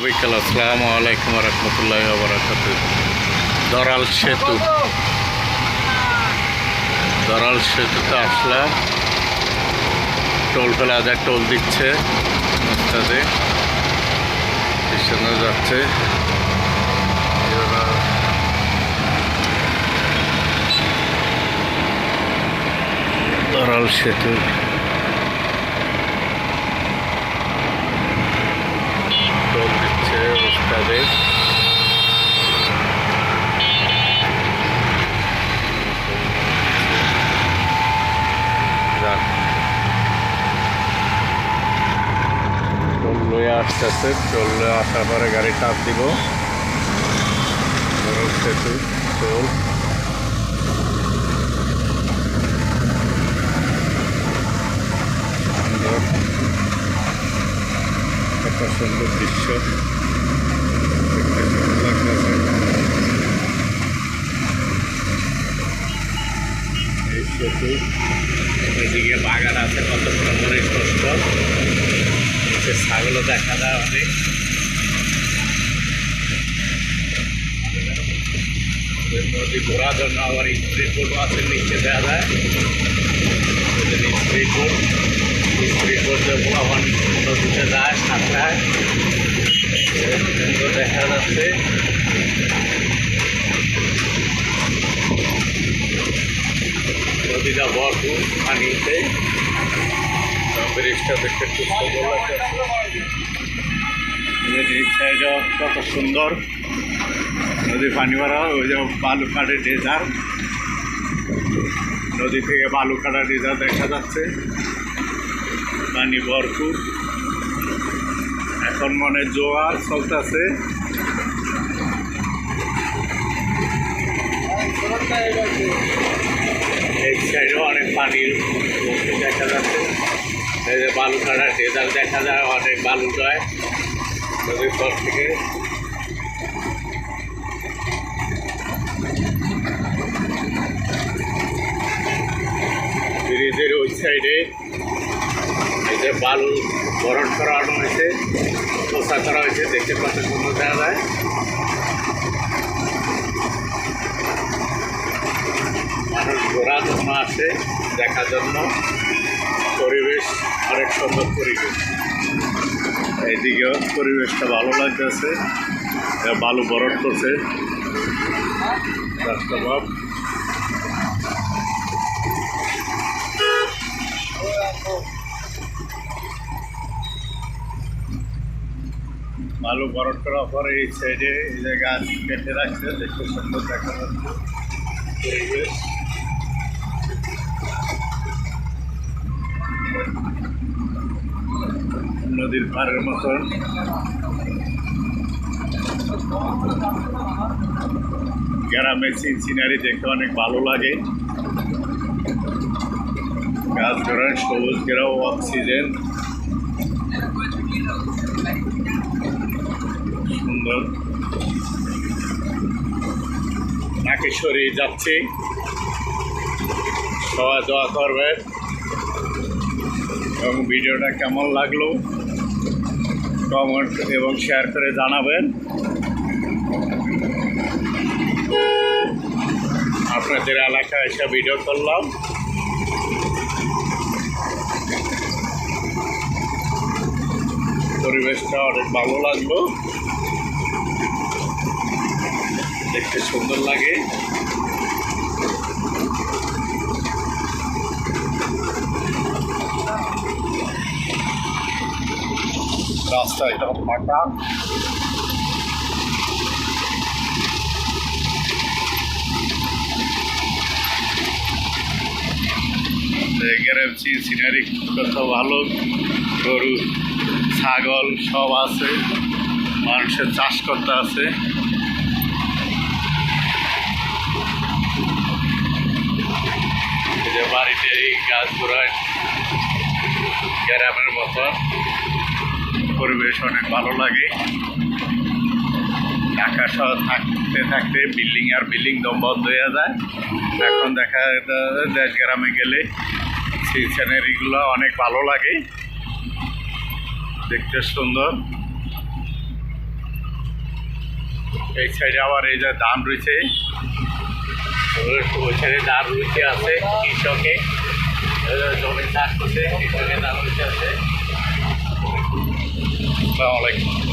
বিকেল আসসালামু আলাইকুম রহমতুল্লাহি ওয়া বারাকাতুহু। দরাল সেতুতে আসলাম। টোল প্লাজা টোল দিচ্ছে, রাস্তাতে স্টেশনে যাচ্ছে। দরাল সেতু টোল দিচ্ছে রাস্তাতে। টোল লয়ে আসতেছে, টোল লয়ে আসার পরে গাড়ি চাপ দিব। দরাল সেতু টোল কত সুন্দর দৃশ্য দেখতে সুন্দর লাগতেছে। এই সেতু, এদিকে বাগান আছে কত সুন্দর স্পষ্ট। ছাগলও দেখা যায় অনেক। নদী ঘোরার জন্য আবার স্পিড বোটও আছে, নিচে দেওয়া যায় স্পিড বোট। স্পিড বোট যখন নদীতে যায় সাঁতরায়, সুন্দর দেখা যাচ্ছে। নদীটা ভরপুর পানিতে, ব্রিজটা দেখতে খুব সুন্দর লাগছে। নদীর সাইডে কত সুন্দর নদী পানি ভরা। ওই যে বালুকাটের ডেজার, নদী থেকে বালুকাটা ডেজার দেখা যাচ্ছে, পানি ভরপুর। এখন মনে জোয়ার চলতেছে। এই সাইডেও অনেক পানির দেখা যাচ্ছে। এই যে বালুকাটা ডেজার দেখা যায়, অনেক বালু যায় নদীর পর থেকে। ব্রিজের ওই সাইডে এই যে বালু ভরট করানো হয়েছে, পোষা করা হয়েছে, দেখতে কত সুন্দর দেখা যায়। মানুষ ঘোরার জন্য আসে, দেখার জন্য। পরিবেশ অনেক সুন্দর পরিবেশ। এইদিকেও পরিবেশটা ভালো লাগতেছে, বালু ভরট করছে রাস্তা ভাব। বালু ভরট করার পরে এই সাইডে এই যে গাছ কেটে রাখছে, দেখতে সুন্দর দেখা যাচ্ছে পরিবেশ। নদীর পাড়ের মতন গ্রামের সিনারি দেখতে অনেক ভালো লাগে। গাছ ঘোড়ার সবুজ ঘেরাও, অক্সিজেন সুন্দর। নাকেশ্বরী যাচ্ছি, সবাই দোয়া করবেন। এবং ভিডিওটা কেমন লাগলো কমেন্ট এবং শেয়ার করে জানাবেন। আপনাদের এলাকায় এসে ভিডিও করলাম। পরিবেশটা অনেক ভালো লাগলো, দেখতে সুন্দর লাগে। রাস্তা এটা ফাঁকা। সিনারি কত ভালো, গরু ছাগল সব আছে, মানুষের চাষ করতে আছে। এই যে বাড়িতে এই গাছ ঘোড়ায় গ্রামের মতো পরিবেশ অনেক ভালো লাগে। ঢাকা শহর থাকতে থাকতে বিল্ডিং আর বিল্ডিং দম বন্ধ হয়ে যায়। এখন দেখা যায় দেশ গ্রামে গেলে সেই সিনারিগুলো অনেক ভালো লাগে, দেখতে সুন্দর। এই সাইডে আবার এই যে ধান রয়েছে, ওই সাইডে ধান রুচি আছে, কৃষকে জমি চাষ করছে, কৃষকের ধান রুচি আছে। আসসালামু আলাইকুম।